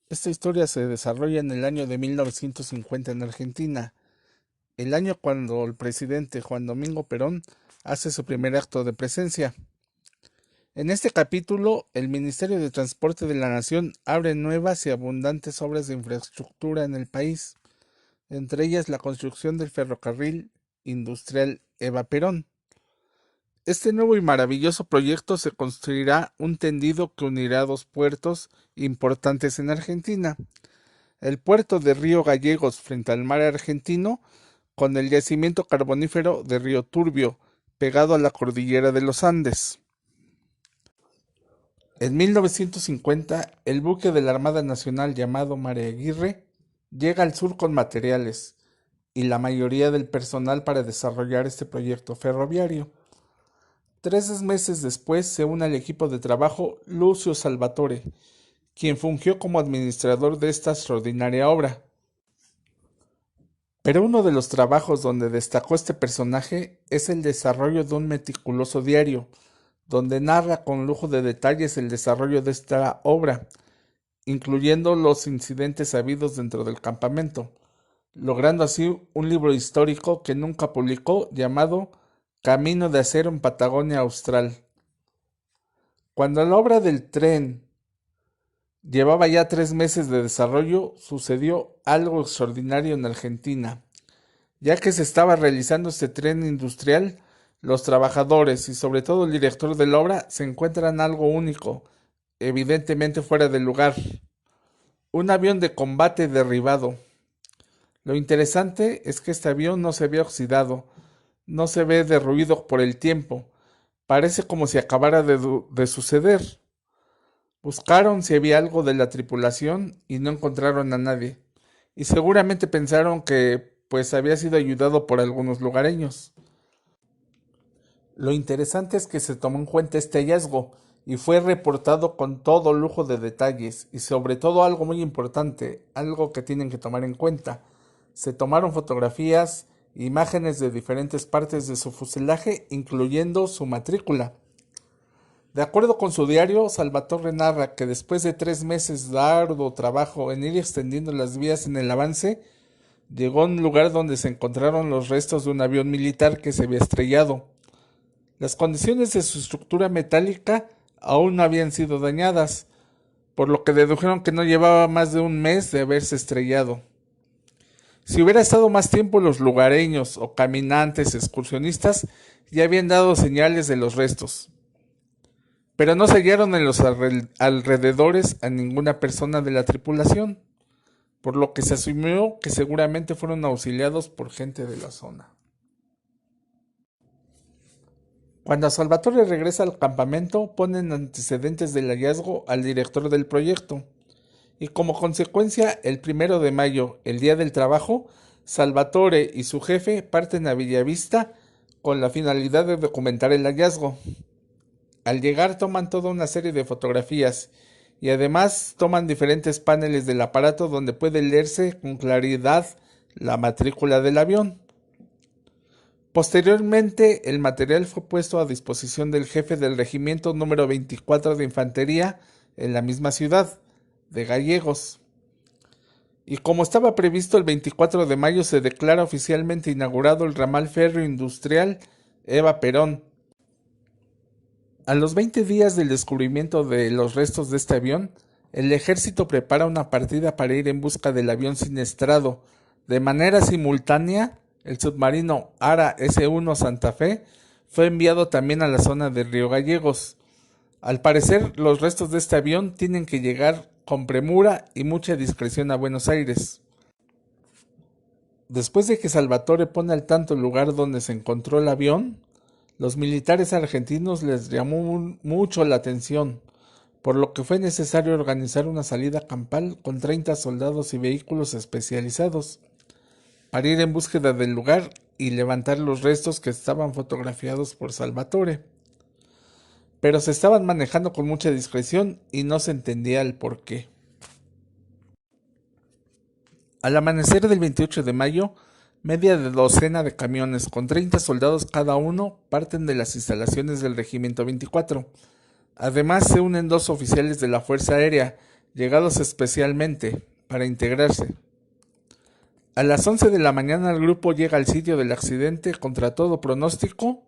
Esta historia se desarrolla en el año de 1950 en Argentina, el año cuando el presidente Juan Domingo Perón hace su primer acto de presencia. En este capítulo, el Ministerio de Transporte de la Nación abre nuevas y abundantes obras de infraestructura en el país, entre ellas la construcción del ferrocarril industrial Eva Perón. Este nuevo y maravilloso proyecto se construirá un tendido que unirá dos puertos importantes en Argentina, el puerto de Río Gallegos frente al mar argentino con el yacimiento carbonífero de Río Turbio, pegado a la cordillera de los Andes. En 1950, el buque de la Armada Nacional llamado María Aguirre llega al sur con materiales y la mayoría del personal para desarrollar este proyecto ferroviario. 3 meses después se une al equipo de trabajo Lucio Salvatore, quien fungió como administrador de esta extraordinaria obra. Pero uno de los trabajos donde destacó este personaje es el desarrollo de un meticuloso diario, donde narra con lujo de detalles el desarrollo de esta obra, incluyendo los incidentes habidos dentro del campamento, logrando así un libro histórico que nunca publicó llamado Camino de Acero en Patagonia Austral. Cuando la obra del tren llevaba ya 3 meses de desarrollo, sucedió algo extraordinario en Argentina. Ya que se estaba realizando este tren industrial, los trabajadores y sobre todo el director de la obra se encuentran algo único, evidentemente fuera de lugar. Un avión de combate derribado. Lo interesante es que este avión no se ve oxidado, no se ve derruido por el tiempo, parece como si acabara de suceder. Buscaron si había algo de la tripulación y no encontraron a nadie, y seguramente pensaron que pues había sido ayudado por algunos lugareños. Lo interesante es que se tomó en cuenta este hallazgo y fue reportado con todo lujo de detalles y sobre todo algo muy importante, algo que tienen que tomar en cuenta. Se tomaron fotografías, imágenes de diferentes partes de su fuselaje, incluyendo su matrícula. De acuerdo con su diario, Salvatore narra que después de 3 meses de arduo trabajo en ir extendiendo las vías en el avance, llegó a un lugar donde se encontraron los restos de un avión militar que se había estrellado. Las condiciones de su estructura metálica aún no habían sido dañadas, por lo que dedujeron que no llevaba más de un mes de haberse estrellado. Si hubiera estado más tiempo, los lugareños o caminantes excursionistas ya habían dado señales de los restos, pero no se hallaron en los alrededores a ninguna persona de la tripulación, por lo que se asumió que seguramente fueron auxiliados por gente de la zona. Cuando Salvatore regresa al campamento, ponen antecedentes del hallazgo al director del proyecto, y como consecuencia, el 1 de mayo, el día del trabajo, Salvatore y su jefe parten a Villavista con la finalidad de documentar el hallazgo. Al llegar toman toda una serie de fotografías y además toman diferentes paneles del aparato donde puede leerse con claridad la matrícula del avión. Posteriormente, el material fue puesto a disposición del jefe del regimiento número 24 de Infantería en la misma ciudad, de Gallegos. Y como estaba previsto, el 24 de mayo se declara oficialmente inaugurado el ramal férreo industrial Eva Perón. A los 20 días del descubrimiento de los restos de este avión, el ejército prepara una partida para ir en busca del avión siniestrado. De manera simultánea, el submarino Ara S-1 Santa Fe fue enviado también a la zona de Río Gallegos. Al parecer, los restos de este avión tienen que llegar con premura y mucha discreción a Buenos Aires. Después de que Salvatore pone al tanto el lugar donde se encontró el avión, los militares argentinos les llamó mucho la atención, por lo que fue necesario organizar una salida campal con 30 soldados y vehículos especializados para ir en búsqueda del lugar y levantar los restos que estaban fotografiados por Salvatore. Pero se estaban manejando con mucha discreción y no se entendía el por qué. Al amanecer del 28 de mayo, media docena de camiones con 30 soldados cada uno parten de las instalaciones del Regimiento 24. Además se unen dos oficiales de la Fuerza Aérea llegados especialmente para integrarse. A las 11 de la mañana el grupo llega al sitio del accidente. Contra todo pronóstico,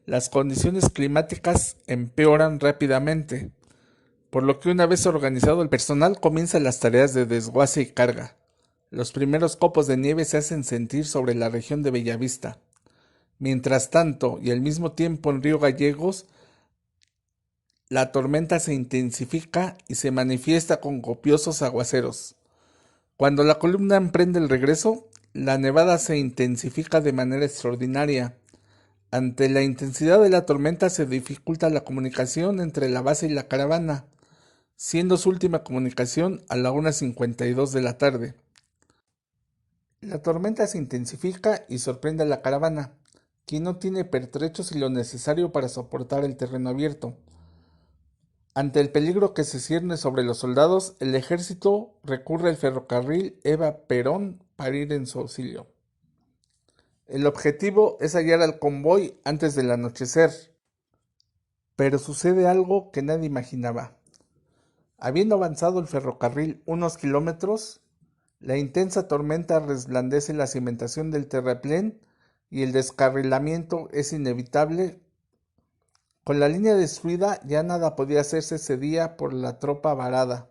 las condiciones climáticas empeoran rápidamente, por lo que una vez organizado el personal comienza las tareas de desguace y carga. Los primeros copos de nieve se hacen sentir sobre la región de Bellavista. Mientras tanto, y al mismo tiempo en Río Gallegos, la tormenta se intensifica y se manifiesta con copiosos aguaceros. Cuando la columna emprende el regreso, la nevada se intensifica de manera extraordinaria. Ante la intensidad de la tormenta se dificulta la comunicación entre la base y la caravana, siendo su última comunicación a la 1:52 de la tarde. La tormenta se intensifica y sorprende a la caravana, quien no tiene pertrechos y lo necesario para soportar el terreno abierto. Ante el peligro que se cierne sobre los soldados, el ejército recurre al ferrocarril Eva Perón para ir en su auxilio. El objetivo es hallar al convoy antes del anochecer, pero sucede algo que nadie imaginaba. Habiendo avanzado el ferrocarril unos kilómetros, la intensa tormenta resplandece la cimentación del terraplén y el descarrilamiento es inevitable. Con la línea destruida ya nada podía hacerse ese día por la tropa varada.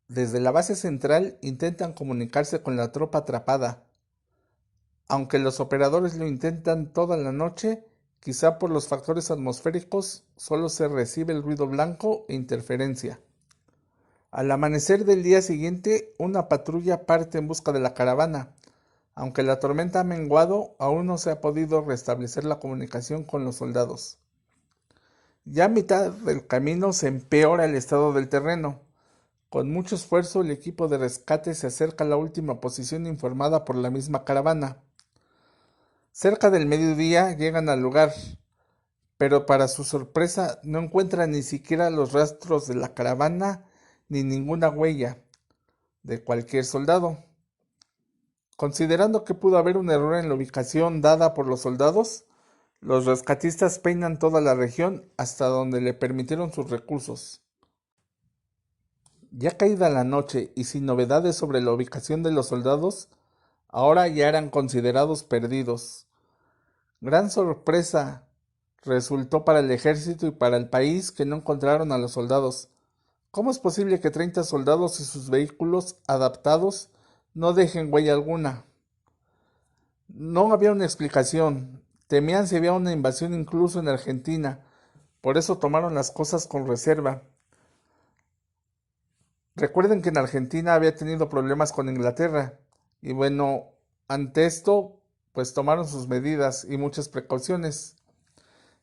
Desde la base central intentan comunicarse con la tropa atrapada. Aunque los operadores lo intentan toda la noche, quizá por los factores atmosféricos, solo se recibe el ruido blanco e interferencia. Al amanecer del día siguiente, una patrulla parte en busca de la caravana. Aunque la tormenta ha menguado, aún no se ha podido restablecer la comunicación con los soldados. Ya a mitad del camino se empeora el estado del terreno. Con mucho esfuerzo, el equipo de rescate se acerca a la última posición informada por la misma caravana. Cerca del mediodía llegan al lugar, pero para su sorpresa no encuentran ni siquiera los rastros de la caravana ni ninguna huella de cualquier soldado. Considerando que pudo haber un error en la ubicación dada por los soldados, los rescatistas peinan toda la región hasta donde le permitieron sus recursos. Ya caída la noche y sin novedades sobre la ubicación de los soldados, ahora ya eran considerados perdidos. Gran sorpresa resultó para el ejército y para el país que no encontraron a los soldados. ¿Cómo es posible que 30 soldados y sus vehículos adaptados no dejen huella alguna? No había una explicación. Temían si había una invasión incluso en Argentina. Por eso tomaron las cosas con reserva. Recuerden que en Argentina había tenido problemas con Inglaterra. Y bueno, ante esto, pues tomaron sus medidas y muchas precauciones.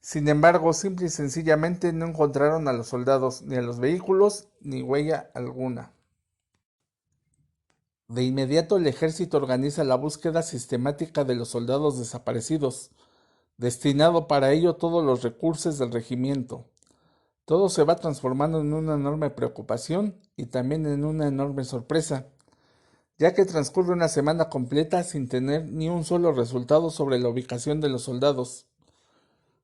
Sin embargo, simple y sencillamente no encontraron a los soldados, ni a los vehículos, ni huella alguna. De inmediato el ejército organiza la búsqueda sistemática de los soldados desaparecidos, destinado para ello todos los recursos del regimiento. Todo se va transformando en una enorme preocupación y también en una enorme sorpresa, ya que transcurre una semana completa sin tener ni un solo resultado sobre la ubicación de los soldados.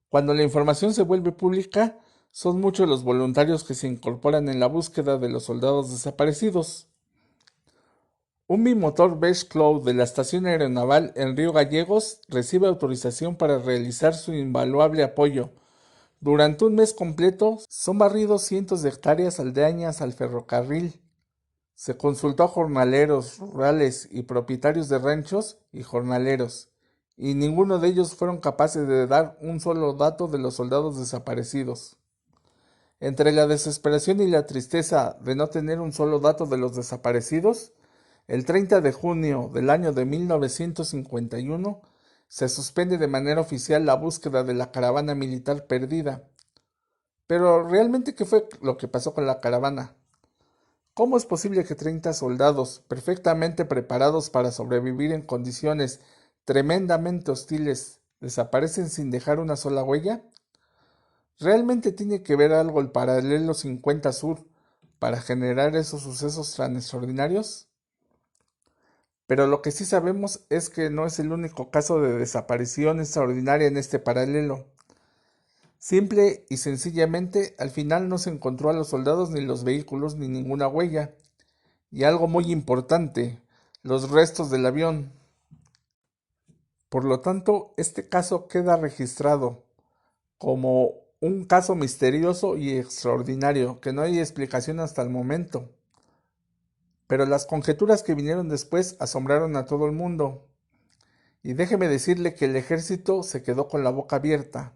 Cuando la información se vuelve pública, son muchos los voluntarios que se incorporan en la búsqueda de los soldados desaparecidos. Un bimotor Beech Cloud de la Estación Aeronaval en Río Gallegos recibe autorización para realizar su invaluable apoyo. Durante un mes completo son barridos cientos de hectáreas aldeanas al ferrocarril. Se consultó a jornaleros rurales y propietarios de ranchos y jornaleros, y ninguno de ellos fueron capaces de dar un solo dato de los soldados desaparecidos. Entre la desesperación y la tristeza de no tener un solo dato de los desaparecidos, el 30 de junio del año de 1951 se suspende de manera oficial la búsqueda de la caravana militar perdida. Pero ¿realmente qué fue lo que pasó con la caravana? ¿Cómo es posible que 30 soldados, perfectamente preparados para sobrevivir en condiciones tremendamente hostiles, desaparecen sin dejar una sola huella? ¿Realmente tiene que ver algo el paralelo 50 Sur para generar esos sucesos tan extraordinarios? pero lo que sí sabemos es que no es el único caso de desaparición extraordinaria en este paralelo. Simple y sencillamente, al final no se encontró a los soldados ni los vehículos ni ninguna huella. Y algo muy importante, los restos del avión. Por lo tanto, este caso queda registrado como un caso misterioso y extraordinario, que no hay explicación hasta el momento. Pero las conjeturas que vinieron después asombraron a todo el mundo. Y déjeme decirle que el ejército se quedó con la boca abierta.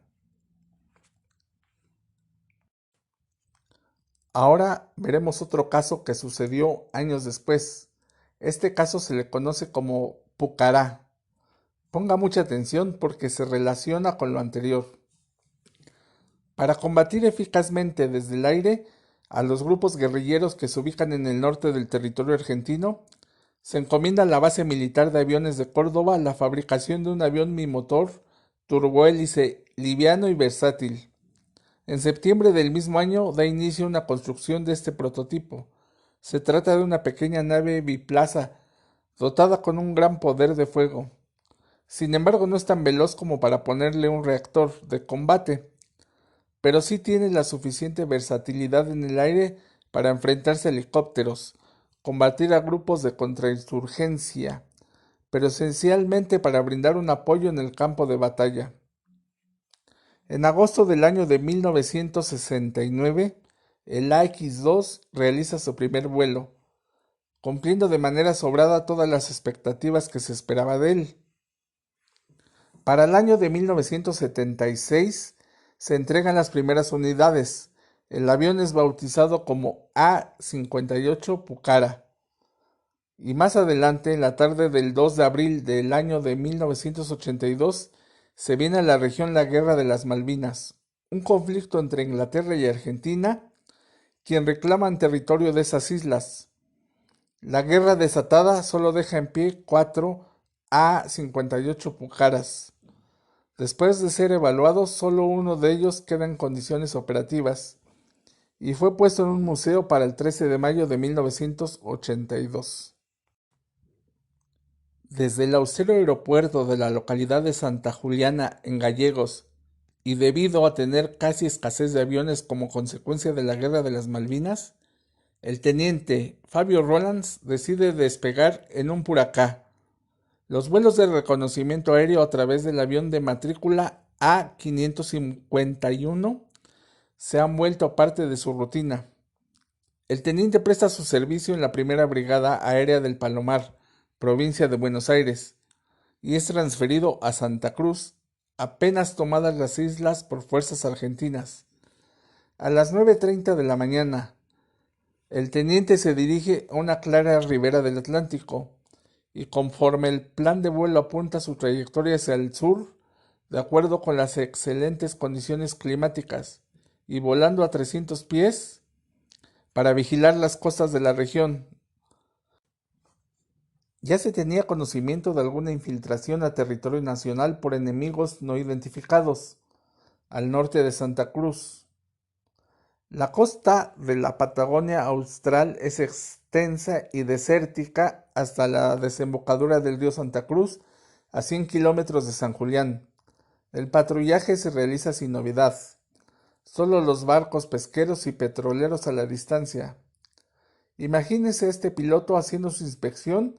Ahora veremos otro caso que sucedió años después. Este caso se le conoce como Pucará. Ponga mucha atención porque se relaciona con lo anterior. Para combatir eficazmente desde el aire a los grupos guerrilleros que se ubican en el norte del territorio argentino, se encomienda a la base militar de aviones de Córdoba la fabricación de un avión bimotor turbohélice liviano y versátil. En septiembre del mismo año da inicio una construcción de este prototipo. Se trata de una pequeña nave biplaza dotada con un gran poder de fuego. Sin embargo, no es tan veloz como para ponerle un reactor de combate, pero sí tiene la suficiente versatilidad en el aire para enfrentarse a helicópteros, combatir a grupos de contrainsurgencia, pero esencialmente para brindar un apoyo en el campo de batalla. En agosto del año de 1969, el AX-2 realiza su primer vuelo, cumpliendo de manera sobrada todas las expectativas que se esperaba de él. Para el año de 1976 se entregan las primeras unidades. El avión es bautizado como A-58 Pucara. Y más adelante, en la tarde del 2 de abril del año de 1982, se viene a la región la Guerra de las Malvinas, un conflicto entre Inglaterra y Argentina, quien reclaman territorio de esas islas. La guerra desatada solo deja en pie 4 A-58 Pucaras. Después de ser evaluados, solo uno de ellos queda en condiciones operativas y fue puesto en un museo para el 13 de mayo de 1982. Desde el austero aeropuerto de la localidad de Santa Juliana, en Gallegos, y debido a tener casi escasez de aviones como consecuencia de la Guerra de las Malvinas, el teniente Fabio Rolands decide despegar en un Puracá. Los vuelos de reconocimiento aéreo a través del avión de matrícula A551 se han vuelto parte de su rutina. El teniente presta su servicio en la Primera Brigada Aérea del Palomar, provincia de Buenos Aires, y es transferido a Santa Cruz, apenas tomadas las islas por fuerzas argentinas. A las 9:30 de la mañana, el teniente se dirige a una clara ribera del Atlántico, y conforme el plan de vuelo apunta su trayectoria hacia el sur, de acuerdo con las excelentes condiciones climáticas, y volando a 300 pies, para vigilar las costas de la región. Ya se tenía conocimiento de alguna infiltración a territorio nacional por enemigos no identificados, al norte de Santa Cruz. La costa de la Patagonia Austral es extensa y desértica hasta la desembocadura del río Santa Cruz, a 100 kilómetros de San Julián. El patrullaje se realiza sin novedad, solo los barcos pesqueros y petroleros a la distancia. Imagínese este piloto haciendo su inspección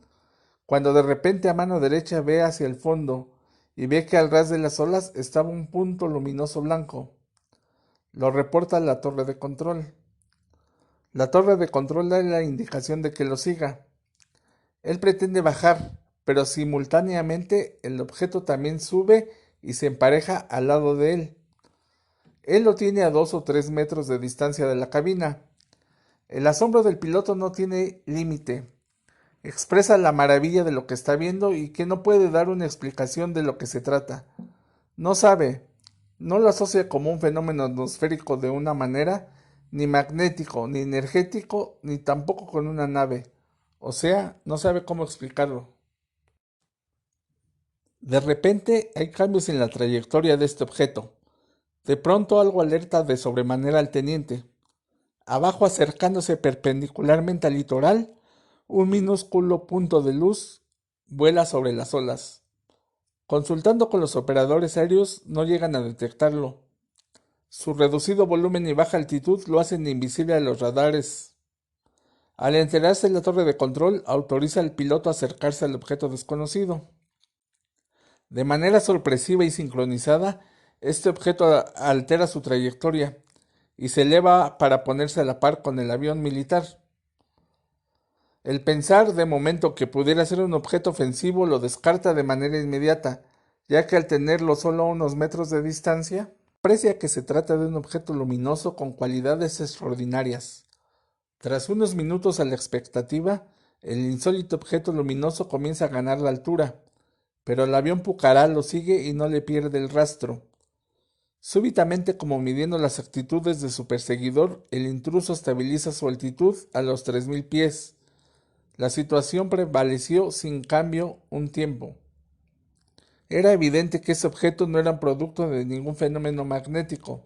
cuando de repente a mano derecha ve hacia el fondo y ve que al ras de las olas estaba un punto luminoso blanco. Lo reporta la torre de control. La torre de control da la indicación de que lo siga. Él pretende bajar, pero simultáneamente el objeto también sube y se empareja al lado de él. Él lo tiene a 2 o 3 metros de distancia de la cabina. El asombro del piloto no tiene límite. Expresa la maravilla de lo que está viendo y que no puede dar una explicación de lo que se trata. No sabe, no lo asocia como un fenómeno atmosférico de una manera, ni magnético, ni energético, ni tampoco con una nave. O sea, no sabe cómo explicarlo. De repente hay cambios en la trayectoria de este objeto. De pronto algo alerta de sobremanera al teniente. Abajo, acercándose perpendicularmente al litoral, un minúsculo punto de luz vuela sobre las olas. Consultando con los operadores aéreos, no llegan a detectarlo. Su reducido volumen y baja altitud lo hacen invisible a los radares. Al enterarse la torre de control, autoriza al piloto a acercarse al objeto desconocido. De manera sorpresiva y sincronizada, este objeto altera su trayectoria y se eleva para ponerse a la par con el avión militar. El pensar de momento que pudiera ser un objeto ofensivo lo descarta de manera inmediata, ya que al tenerlo solo a unos metros de distancia, aprecia que se trata de un objeto luminoso con cualidades extraordinarias. Tras unos minutos a la expectativa, el insólito objeto luminoso comienza a ganar la altura, pero el avión Pucará lo sigue y no le pierde el rastro. Súbitamente, como midiendo las actitudes de su perseguidor, el intruso estabiliza su altitud a los 3000 pies. La situación prevaleció sin cambio un tiempo. Era evidente que ese objeto no era producto de ningún fenómeno magnético.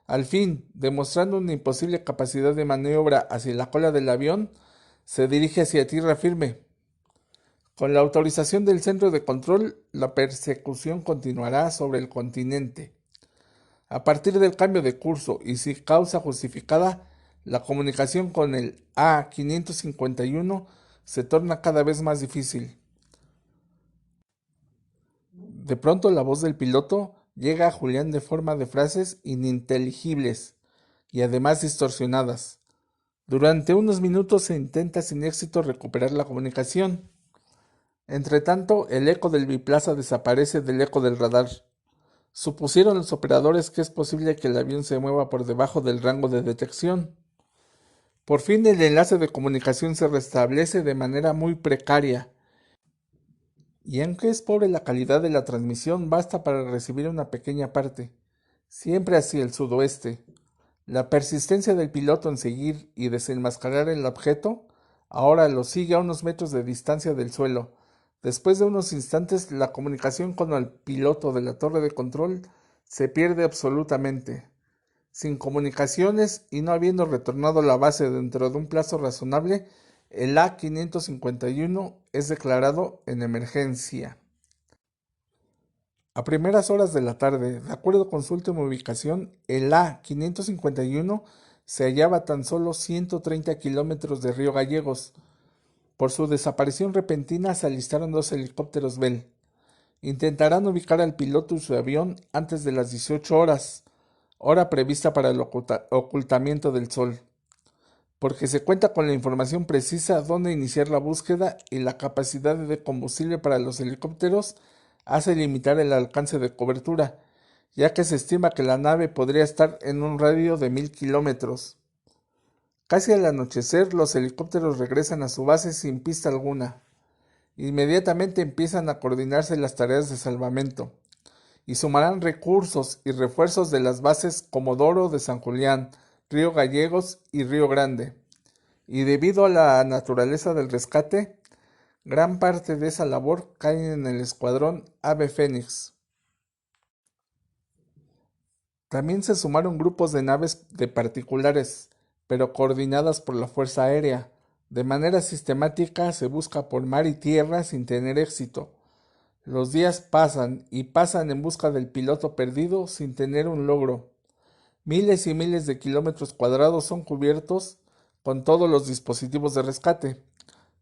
Al fin, demostrando una imposible capacidad de maniobra hacia la cola del avión, se dirige hacia tierra firme. Con la autorización del centro de control, la persecución continuará sobre el continente. A partir del cambio de curso y sin causa justificada, la comunicación con el A-551 se torna cada vez más difícil. De pronto la voz del piloto llega a Julián de forma de frases ininteligibles y además distorsionadas. Durante unos minutos se intenta sin éxito recuperar la comunicación. Entretanto, el eco del biplaza desaparece del eco del radar. Supusieron los operadores que es posible que el avión se mueva por debajo del rango de detección. Por fin el enlace de comunicación se restablece de manera muy precaria, y aunque es pobre la calidad de la transmisión, basta para recibir una pequeña parte, siempre hacia el sudoeste. La persistencia del piloto en seguir y desenmascarar el objeto ahora lo sigue a unos metros de distancia del suelo. Después de unos instantes, la comunicación con el piloto de la torre de control se pierde absolutamente. Sin comunicaciones y no habiendo retornado a la base dentro de un plazo razonable, el A-551 es declarado en emergencia. A primeras horas de la tarde, de acuerdo con su última ubicación, el A-551 se hallaba a tan solo 130 kilómetros de Río Gallegos. Por su desaparición repentina se alistaron dos helicópteros Bell. Intentarán ubicar al piloto y su avión antes de las 18 horas, hora prevista para el ocultamiento del sol, porque se cuenta con la información precisa dónde iniciar la búsqueda y la capacidad de combustible para los helicópteros hace limitar el alcance de cobertura, ya que se estima que la nave podría estar en un radio de 1000 kilómetros. Casi al anochecer, los helicópteros regresan a su base sin pista alguna. Inmediatamente empiezan a coordinarse las tareas de salvamento, y sumarán recursos y refuerzos de las bases Comodoro de San Julián, Río Gallegos y Río Grande. Y debido a la naturaleza del rescate, gran parte de esa labor cae en el escuadrón Ave Fénix. También se sumaron grupos de naves de particulares, pero coordinadas por la Fuerza Aérea. De manera sistemática se busca por mar y tierra sin tener éxito. Los días pasan y pasan en busca del piloto perdido sin tener un logro. Miles y miles de kilómetros cuadrados son cubiertos con todos los dispositivos de rescate.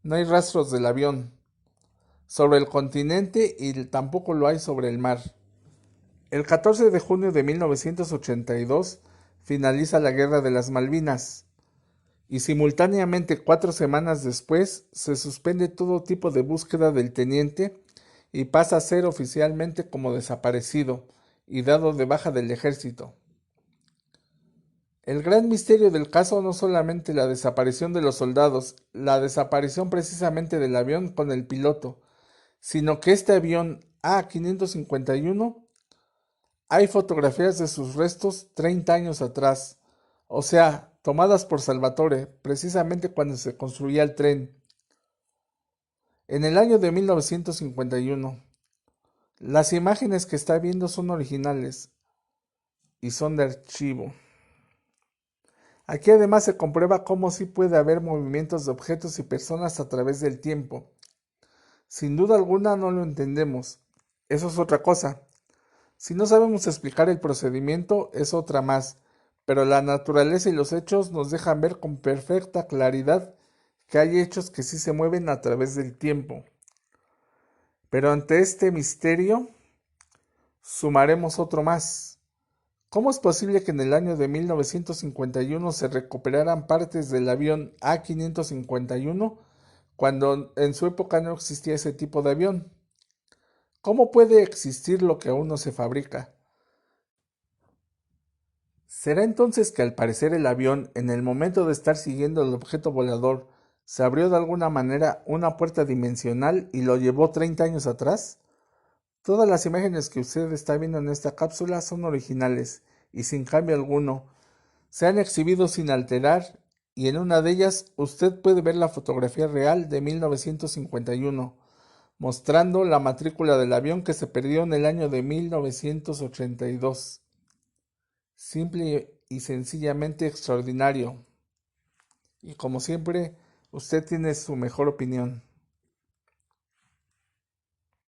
No hay rastros del avión sobre el continente y tampoco lo hay sobre el mar. El 14 de junio de 1982 finaliza la Guerra de las Malvinas y simultáneamente 4 semanas después se suspende todo tipo de búsqueda del teniente y pasa a ser oficialmente como desaparecido y dado de baja del ejército. El gran misterio del caso no solamente la desaparición de los soldados, la desaparición precisamente del avión con el piloto, sino que este avión A-551 hay fotografías de sus restos 30 años atrás, o sea, tomadas por Salvatore, precisamente cuando se construía el tren, en el año de 1951. Las imágenes que está viendo son originales y son de archivo. Aquí además se comprueba cómo sí puede haber movimientos de objetos y personas a través del tiempo. Sin duda alguna no lo entendemos. Eso es otra cosa. Si no sabemos explicar el procedimiento, es otra más. Pero la naturaleza y los hechos nos dejan ver con perfecta claridad que hay hechos que sí se mueven a través del tiempo. Pero ante este misterio, sumaremos otro más. ¿Cómo es posible que en el año de 1951 se recuperaran partes del avión A551 cuando en su época no existía ese tipo de avión? ¿Cómo puede existir lo que aún no se fabrica? ¿Será entonces que al parecer el avión, en el momento de estar siguiendo el objeto volador, se abrió de alguna manera una puerta dimensional y lo llevó 30 años atrás? Todas las imágenes que usted está viendo en esta cápsula son originales y sin cambio alguno. Se han exhibido sin alterar y en una de ellas usted puede ver la fotografía real de 1951, mostrando la matrícula del avión que se perdió en el año de 1982. Simple y sencillamente extraordinario. Y como siempre, usted tiene su mejor opinión.